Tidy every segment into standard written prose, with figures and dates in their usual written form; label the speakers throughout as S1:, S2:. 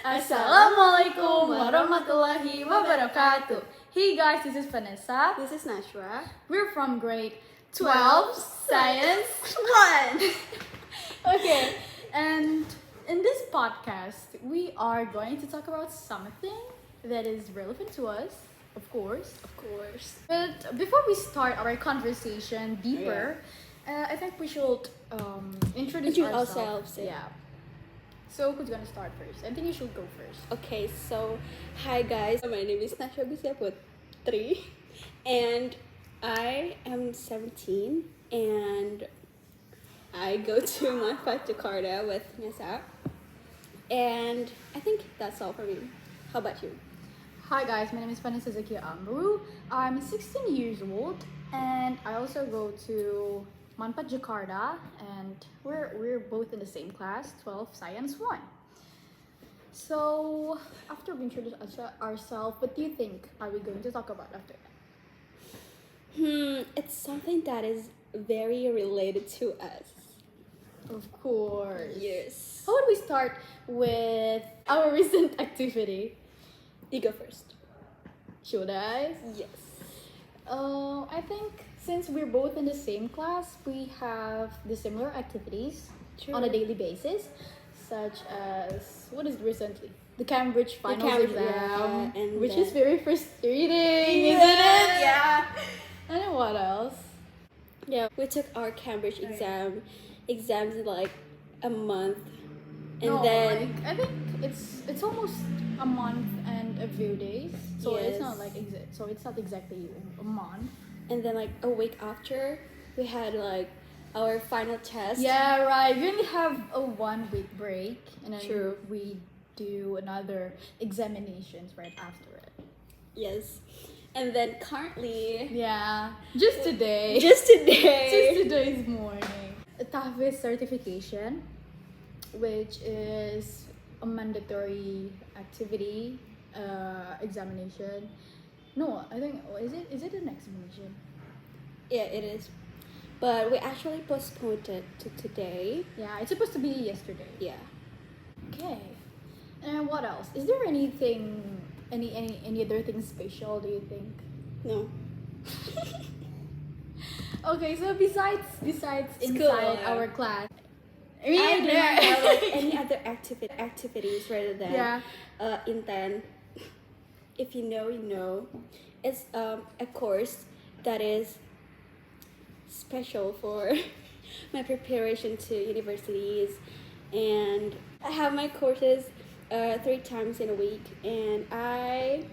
S1: Assalamualaikum warahmatullahi wabarakatuh. Hey guys, this is Vanessa.
S2: This is Nasywa.
S1: We're from grade 12 Science 1. Okay, and in this podcast, we are going to talk about something that is relevant to us, of course. But before we start our conversation deeper, I think we should introduce ourselves. Yeah. So who's gonna start first? I think you should go first.
S2: Okay, so hi guys. My name is Nasywa Putri, and I am 17, and I go to Manfaat Jakarta with Vanessa, and I think that's all for me. How about you?
S1: Hi guys, my name is Vanessa. I'm 16 years old, and I also go to Manfaat Jakarta, and we're both in the same class, 12 Science 1. So after we introduce ourselves, what do you think are we going to talk about after that?
S2: It's something that is very related to us.
S1: Of course.
S2: Yes.
S1: How would we start with our recent activity?
S2: You go first.
S1: Should I?
S2: Yes.
S1: I think since we're both in the same class, we have the similar activities on a daily basis, such as what is recently the Cambridge finals exam,
S2: and
S1: which is very frustrating, isn't it?
S2: Yeah.
S1: And what else?
S2: Yeah, we took our Cambridge exams in like a month, and then
S1: I think it's almost a month and a few days, so it's not like it's not exactly a month.
S2: And then like a week after, we had like our final test.
S1: Yeah, right. We only have a 1 week break, and then we do another examinations right after it.
S2: Yes. And then currently,
S1: just today's morning, a TAFES certification, which is a mandatory activity examination. No, I think is it an examination?
S2: Yeah, it is. But we actually postponed it to today.
S1: Yeah, it's supposed to be yesterday.
S2: Yeah.
S1: Okay. And what else? Is there anything, any other thing special? Do you think?
S2: No.
S1: Okay, so besides inside our class,
S2: I don't have like any other activities rather than intern. If you know, you know. It's a course that is special for my preparation to universities, and I have my courses 3 times in a week, and I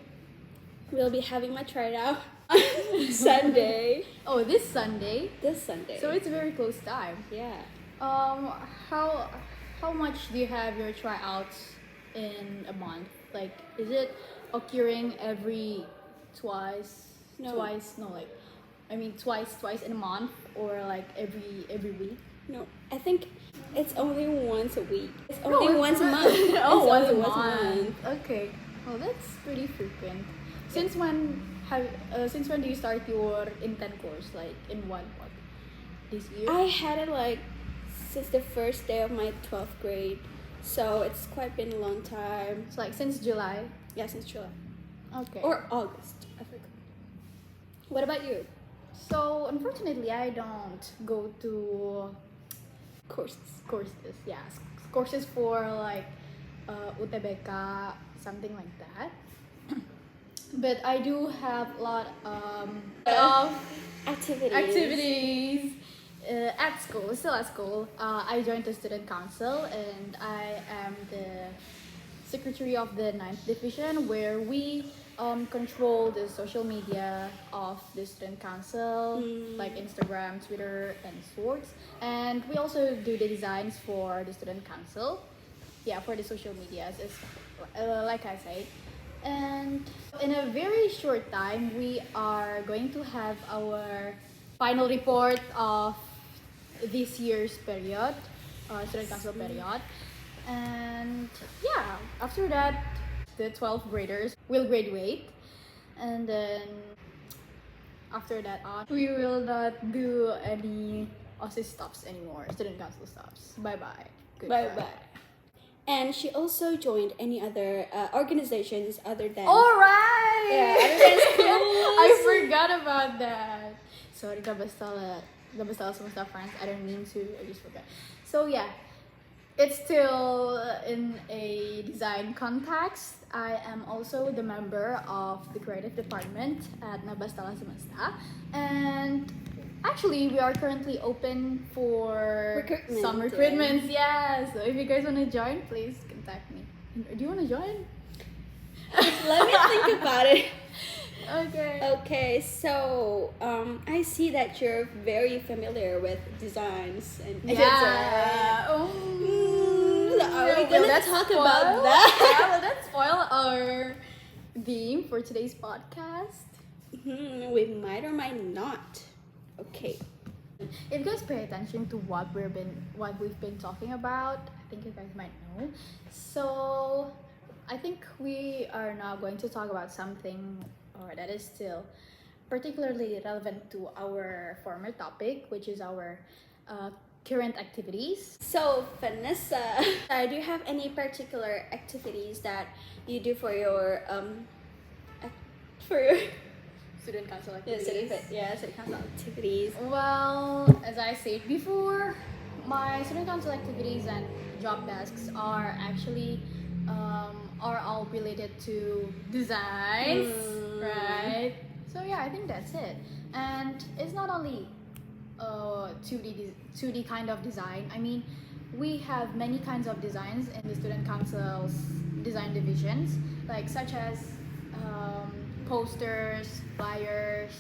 S2: will be having my tryout on Sunday.
S1: Oh, this Sunday?
S2: This Sunday.
S1: So it's a very close time.
S2: Yeah.
S1: How much do you have your tryouts in a month? Like, is it occurring every twice in a month, or like every week?
S2: No, I think it's only once a week. It's only once a month.
S1: Once a month. Okay. Well, that's pretty frequent. Since when do you start your intern course? Like in what this year?
S2: I had it like since the first day of my 12th grade, so it's quite been a long time.
S1: It's like since July.
S2: Yeah, since July.
S1: Okay.
S2: Or August, I forgot. What about you?
S1: So unfortunately, I don't go to courses. Yeah, courses for like UTBK, something like that. But I do have a lot of activities at school. Still at school, I joined the student council, and I am the secretary of the 9th division, where we control the social media of the student council, like Instagram, Twitter, and sorts. And we also do the designs for the student council, for the social medias, like I said. And in a very short time, we are going to have our final report of this year's period, student council period. And after that, the 12th graders will graduate, and then after that on, we will not do any OSIS stops anymore, student council stops. Bye bye.
S2: Bye bye. And she also joined any other organizations other than
S1: Alright!
S2: yeah, other than schools.
S1: I forgot about that. Sorry, gabasta semesta friends. I don't mean to. I just forgot. So yeah, it's still in a design context. I am also the member of the creative department at Nabastala Semesta, and actually we are currently open for some recruitments. Yeah, so if you guys want to join, please contact me. Do you want to join?
S2: Let me think about it. Okay, so I see that you're very familiar with designs and
S1: yeah.
S2: Are we gonna talk about that?
S1: Yeah, let's spoil our theme for today's podcast.
S2: We might or might not. Okay.
S1: If you guys pay attention to what we've been talking about, I think you guys might know. So I think we are now going to talk about something that is still particularly relevant to our former topic, which is our current activities.
S2: So Vanessa, do you have any particular activities that you do for your
S1: Student council activities?
S2: Student council activities.
S1: Well, as I said before, my student council activities and job tasks are actually are all related to designs, right? So yeah, I think that's it. And it's not only 2D kind of design. I mean, we have many kinds of designs in the student council's design divisions, like such as posters, flyers,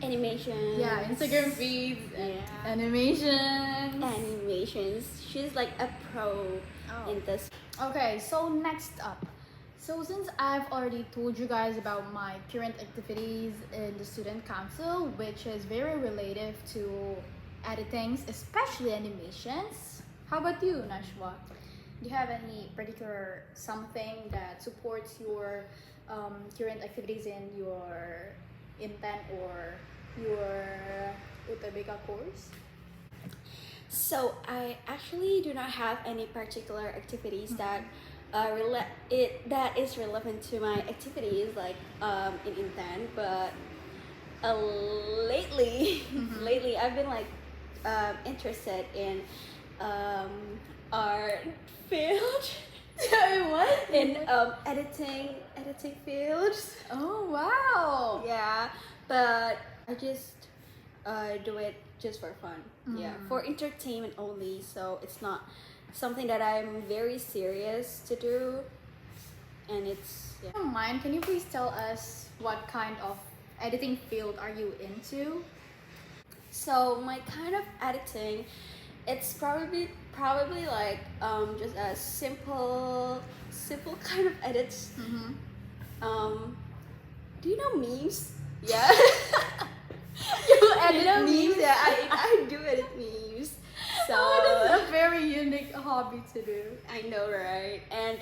S2: animations.
S1: Yeah, Instagram feeds,
S2: animations. She's like a pro in this.
S1: Okay, so next up. So since I've already told you guys about my current activities in the student council, which is very related to editing, especially animations, how about you, Nasywa? Do you have any particular something that supports your current activities in your intent or your UTBK course?
S2: So I actually do not have any particular activities that that is relevant to my activities like in intent, but lately I've been like interested in art field.
S1: What?
S2: In editing fields.
S1: Oh wow!
S2: Yeah, but I just do it just for fun. Yeah, for entertainment only. So it's not something that I'm very serious to do, and it's
S1: If you don't mind, can you please tell us what kind of editing field are you into?
S2: So my kind of editing, it's probably like just a simple kind of edits. Do you know memes? Yeah.
S1: You edit memes?
S2: Yeah, I do edit memes. So
S1: that's a very unique hobby to do.
S2: I know, right? And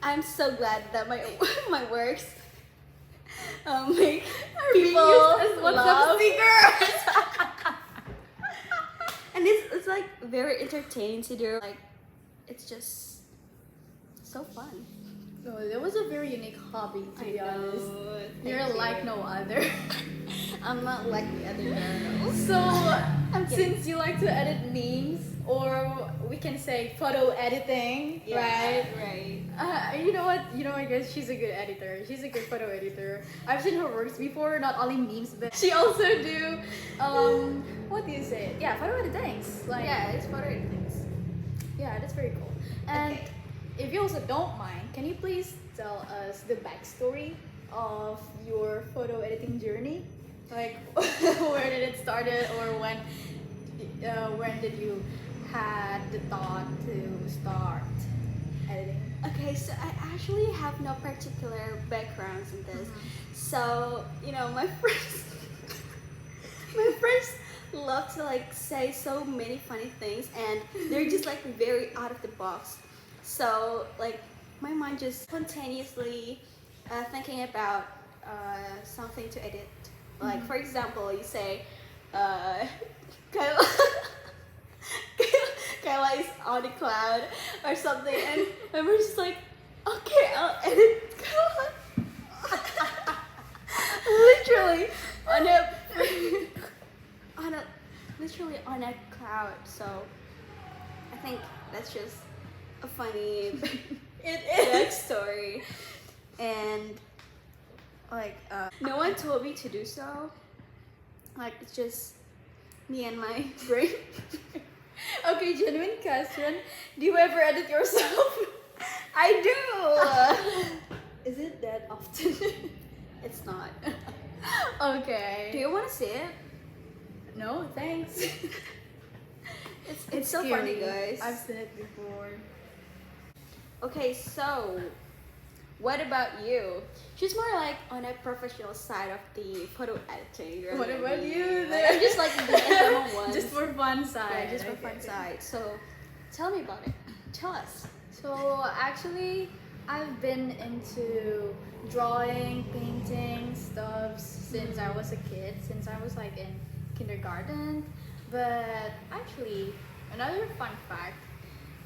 S2: I'm so glad that my my works make people
S1: as
S2: laugh.
S1: stickers.
S2: And it's like very entertaining to do. Like it's just so fun.
S1: No, that was a very unique hobby, to be honest. You're
S2: Thank
S1: like
S2: you.
S1: no other.
S2: I'm not like the other girls.
S1: So,
S2: kidding.
S1: since you like to edit memes, or we can say photo editing, right?
S2: Right.
S1: You know what? Guys, she's a good editor. She's a good photo editor. I've seen her works before, not only memes, but she also do, what do you say? Yeah, photo editings. Like,
S2: Yeah, it's photo editings.
S1: yeah, that's very cool. And
S2: Okay.
S1: if you also don't mind, can you please tell us the backstory of your photo editing journey? Like, where did it started, or when did you had the thought to start editing?
S2: Okay, so I actually have no particular backgrounds in this. So, my friends love to like say so many funny things, and they're just like very out of the box. So like my mind just spontaneously thinking about something to edit. Like for example, you say Kayla highlights on the cloud or something, and we're just like, okay, I'll edit cloud. Literally on a literally on a cloud. So I think that's just a funny story, and like no one told me to do so. Like it's just me and my brain.
S1: Okay, genuine question. Do you ever edit yourself?
S2: I do.
S1: Is it that often?
S2: It's not.
S1: Okay.
S2: Do you want to see it?
S1: No, thanks.
S2: It's so
S1: scary.
S2: funny, guys.
S1: I've seen it before.
S2: Okay, so what about you? She's more like on a professional side of the photo editing.
S1: What about you?
S2: Like, I'm just like the normal ones.
S1: Just for fun side.
S2: Yeah, just for fun side. So tell me about it. Tell us.
S1: So actually, I've been into drawing, painting stuff since I was a kid, since I was like in kindergarten. But actually, another fun fact,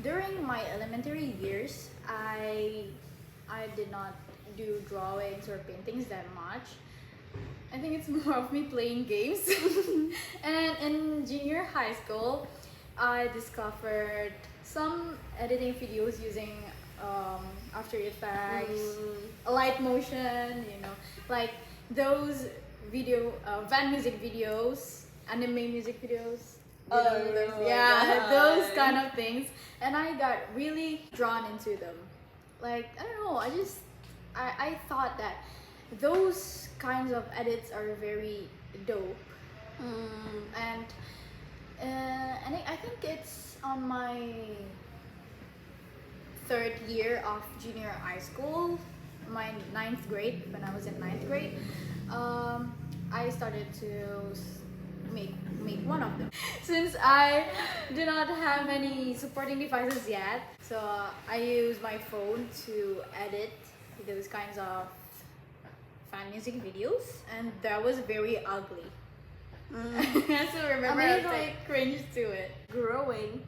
S1: during my elementary years, I did not do drawings or paintings that much. I think it's more of me playing games. And in junior high school, I discovered some editing videos using After Effects, light motion, like those van music videos, anime music videos. Those kind of things. And I got really drawn into them. Like, I don't know, I thought that those kinds of edits are very dope. And I think it's on my third year of junior high school, my 9th grade, when I was in 9th grade, I started to make one of them. Since I do not have any supporting devices yet, so I use my phone to edit those kinds of fan music videos, and that was very ugly. I still remember I cringed to it.
S2: Growing.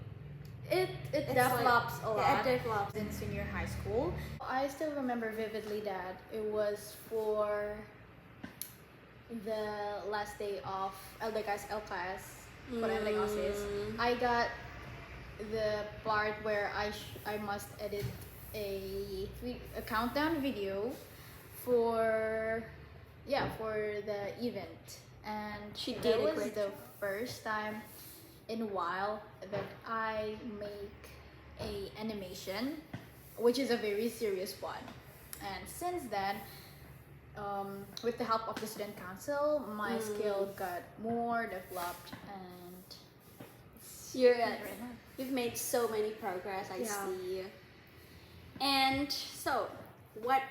S1: It develops a lot.
S2: It develops
S1: in senior high school. I still remember vividly that it was for the last day of LKS for LKS. I got the part where I must edit a countdown video for the event, and
S2: she
S1: that
S2: did
S1: was the first time in a while that I make a animation, which is a very serious one. And since then, with the help of the student council, my skill got more developed, and
S2: you've made so many progress. I see. And so, what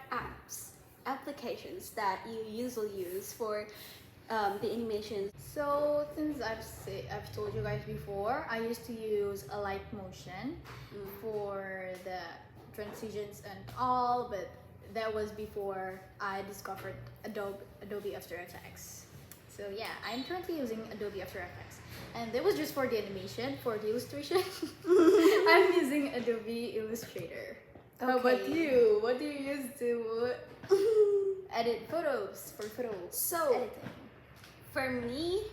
S2: applications that you usually use for the animations?
S1: So since I've told you guys before, I used to use a light motion for the transitions and all, but that was before I discovered Adobe After Effects. So yeah, I'm currently using Adobe After Effects, and that was just for the animation. For the illustration, I'm using Adobe Illustrator. Okay. How about you? What do you use to edit photos for photos?
S2: So
S1: editing.
S2: For me,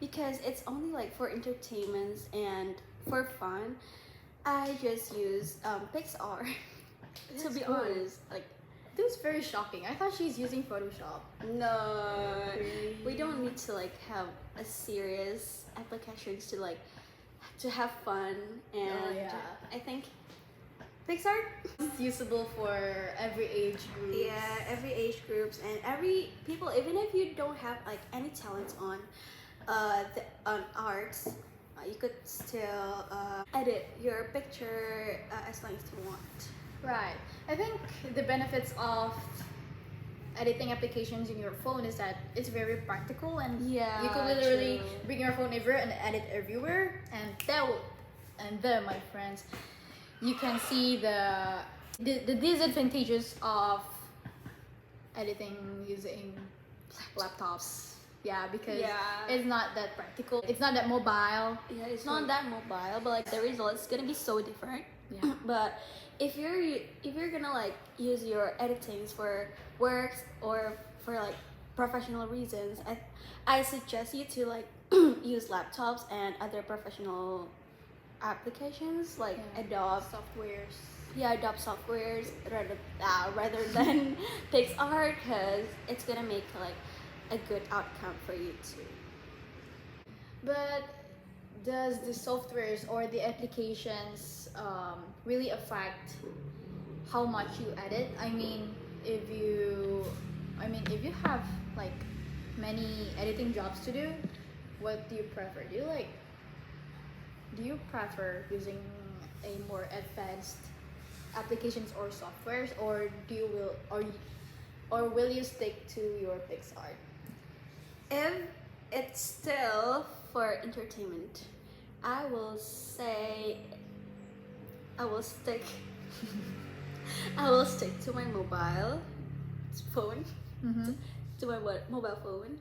S2: because it's only like for entertainment and for fun, I just use Pixar. To be honest, like
S1: that was very shocking. I thought she's using Photoshop.
S2: No, we don't need to like have a serious applications to have fun, and I think Pixar
S1: is usable for every age group.
S2: Yeah, every age groups and every people. Even if you don't have like any talent on on arts, you could still edit your picture as long as you want.
S1: Right. I think the benefits of editing applications in your phone is that it's very practical, and you can literally bring your phone everywhere and edit everywhere, and then my friends, you can see the disadvantages of editing using laptops. Yeah, because it's not that practical. It's not that mobile.
S2: Yeah, it's not that mobile, but like the result's gonna be so different.
S1: Yeah.
S2: But if you're gonna like use your editings for works or for like professional reasons, I suggest you to like use laptops and other professional applications like Adobe
S1: softwares.
S2: Yeah, Adobe softwares rather than PixArt, because it's gonna make like a good outcome for you too.
S1: But does the softwares or the applications really affect how much you edit? I mean, if you have like many editing jobs to do, what do you prefer? Do you prefer using a more advanced applications or softwares, or will you stick to your PixArt?
S2: If it's still for entertainment, I will say I will stick to my mobile phone, to my mobile phone.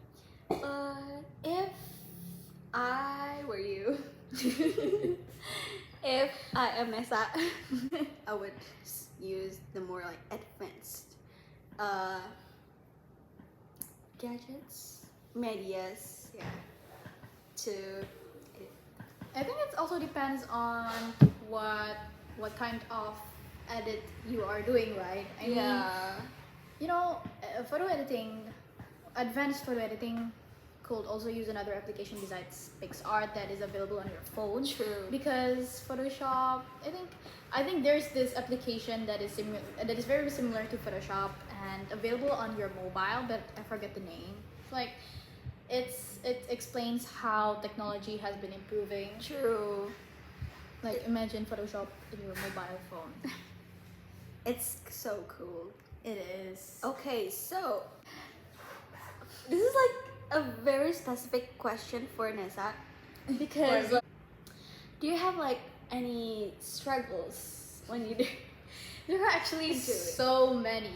S2: But if I were you, if I am Nessa, I would use the more like advanced gadgets, medias, to edit.
S1: I think it also depends on what kind of edit you are doing, right? I mean, photo editing, advanced photo editing could also use another application besides PixArt that is available on your phone.
S2: True.
S1: Because Photoshop, I think there's this application that is very similar to Photoshop and available on your mobile, but I forget the name. Like, it explains how technology has been improving.
S2: True.
S1: Like, imagine Photoshop in your mobile phone.
S2: It's so cool.
S1: It is.
S2: Okay, so this is like a very specific question for Nessa, because do you have like any struggles when you do?
S1: There are actually so many.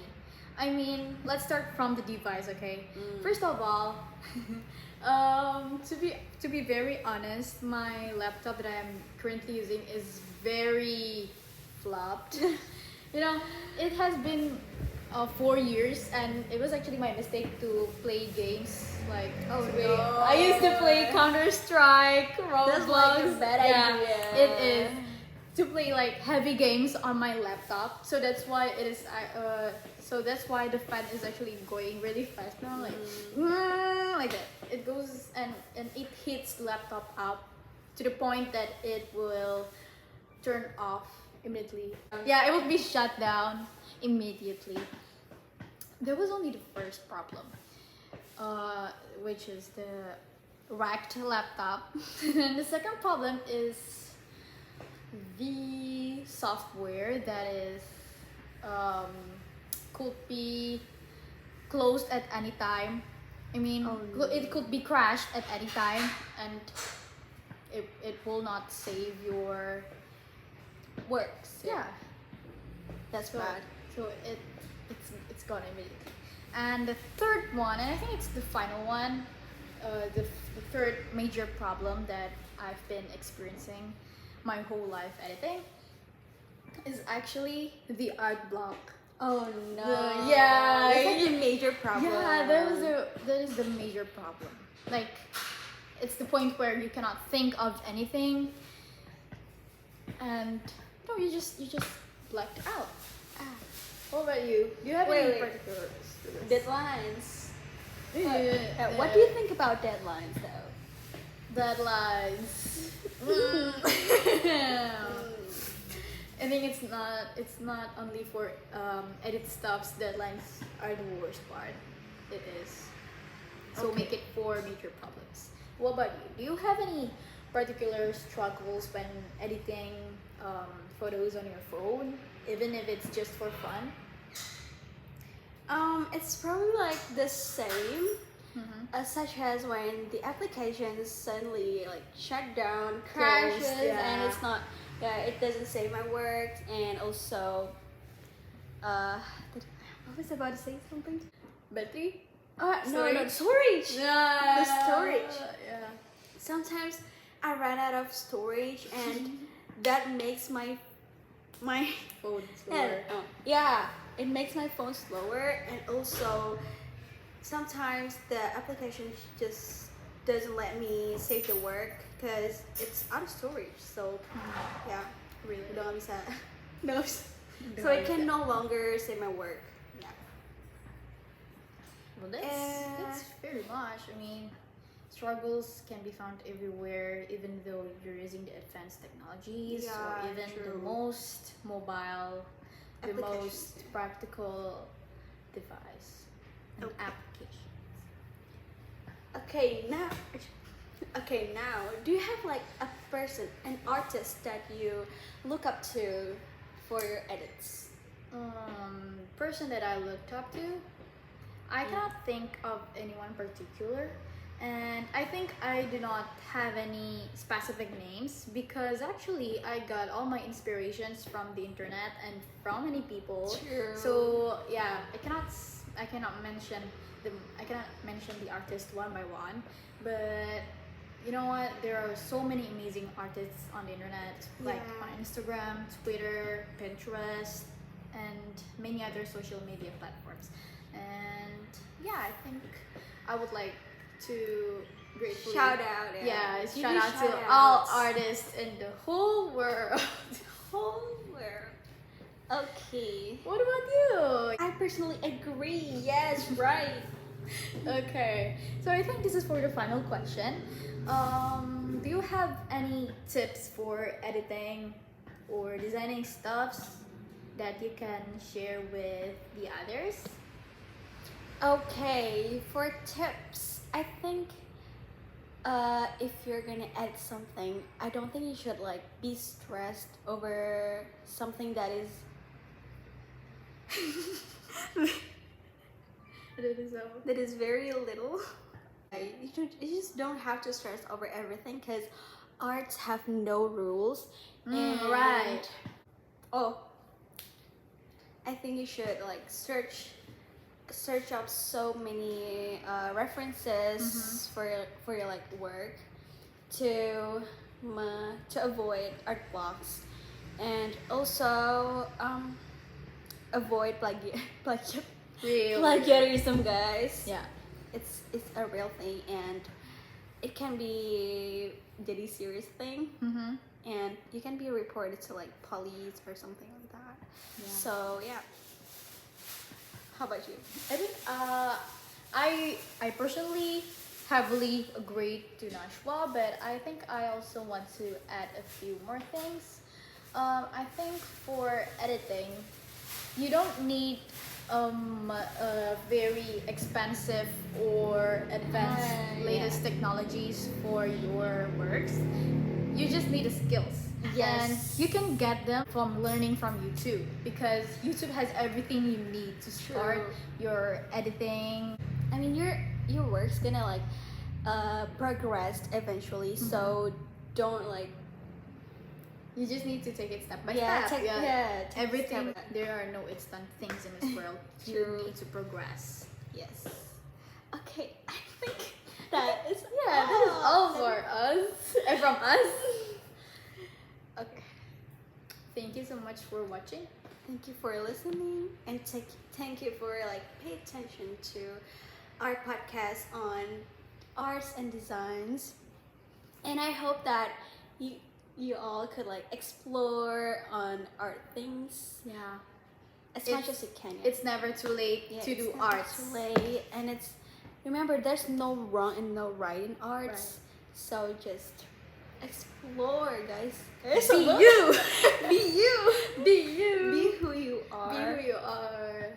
S1: I mean, let's start from the device, okay? First of all, to be very honest, my laptop that I am currently using is very flopped. It has been 4 years, and it was actually my mistake to play games like I used to play Counter-Strike, Roblox.
S2: That's like a bad idea.
S1: It is to play like heavy games on my laptop, so that's why it is. So that's why the fan is actually going really fast now, like that. It goes and it hits the laptop up to the point that it will turn off immediately. It will be shut down immediately. There was only the first problem, which is the wrecked laptop. And the second problem is the software that is could be closed at any time. I mean, it could be crashed at any time, and it will not save your works.
S2: That's bad.
S1: So it's gone immediately. And the third one, and I think it's the final one, the third major problem that I've been experiencing my whole life editing is actually the art block.
S2: Oh no!
S1: That's
S2: like a major problem.
S1: Yeah, that is the major problem. Like, it's the point where you cannot think of anything, and you just blacked out. What about you? Do you have any particular
S2: deadlines? What
S1: What
S2: do you think about deadlines, though?
S1: Deadlines. I think it's not only for edit stuffs. Deadlines are the worst part. It is. So make it 4 major problems. What about you? Do you have any particular struggles when editing photos on your phone, even if it's just for fun?
S2: It's probably like the same, such as when the application suddenly like shut down, crashes, and it's not. It doesn't save my work, and also, I was about to say something.
S1: Battery?
S2: No, storage.
S1: Yeah.
S2: The storage.
S1: Yeah.
S2: Sometimes I run out of storage, and that makes my
S1: Phone slower.
S2: yeah, it makes my phone slower, and also sometimes the application just doesn't let me save the work because it's out of storage. So yeah,
S1: Really.
S2: udah nggak bisa. No. So I can no longer save my work. Yeah.
S1: Well, that's very much. I mean, struggles can be found everywhere, even though you're using the advanced technologies or
S2: Yeah,
S1: even the
S2: true.
S1: most mobile, the
S2: Applications.
S1: most practical device and
S2: Okay.
S1: application.
S2: Okay, now, do you have like a person, an artist that you look up to for your edits?
S1: Person that I looked up to, I cannot think of anyone particular, and I think I do not have any specific names because actually I got all my inspirations from the internet and from many people.
S2: True.
S1: So yeah, I cannot mention the artist one by one, but you know what? There are so many amazing artists on the internet, like
S2: Yeah.
S1: on Instagram, Twitter, Pinterest, and many other social media platforms. And yeah, I think I would like to gratefully
S2: Shout out.
S1: yeah,
S2: Give
S1: shout
S2: you
S1: out to
S2: shout
S1: all
S2: outs.
S1: artists in the whole world.
S2: Whole world. Okay.
S1: What about you?
S2: I personally agree. Yes, right.
S1: Okay, so I think this is for the final question. Do you have any tips for editing or designing stuffs that you can share with the others?
S2: Okay, for tips, I think if you're gonna edit something, I don't think you should like be stressed over something that is that is very little. You just don't have to stress over everything because arts have no rules.
S1: Right.
S2: Oh, I think you should like search up so many references for your like work to avoid art blocks, and also avoid plagiarism, guys.
S1: Yeah.
S2: It's a real thing, and it can be really serious thing, and you can be reported to like police or something like that.
S1: Yeah.
S2: So yeah. How about you?
S1: I think I personally heavily agree to Nasywa, but I think I also want to add a few more things. I think for editing, you don't need a very expensive or advanced latest technologies for your works. You just need the skills.
S2: Yes.
S1: And you can get them from learning from YouTube because YouTube has everything you need to start
S2: True.
S1: your editing.
S2: I mean, your work's gonna like progress eventually, so don't like
S1: You just need to take it step by
S2: Yeah,
S1: step.
S2: take a
S1: Everything.
S2: step.
S1: There are no instant things in this world. You
S2: True.
S1: need to progress.
S2: yes. Okay, I think that is
S1: Yeah, that is all for us and from us.
S2: Okay.
S1: Thank you so much for watching.
S2: Thank you for listening, and thank you for like pay attention to our podcast on arts and designs. And I hope that you all could like explore on art things
S1: Yeah.
S2: as much as you can. Yeah.
S1: It's never too late to
S2: it's
S1: do
S2: never
S1: arts.
S2: too late, and it's remember there's no wrong and no right in arts. So just explore, guys.
S1: Be you.
S2: Be you.
S1: Be you.
S2: Be who you are.
S1: Be who you are.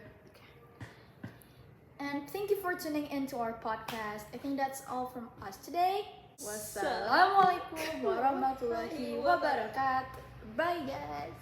S1: And thank you for tuning into our podcast. I think that's all from us today. Wassalamualaikum warahmatullahi wabarakatuh. Bye guys.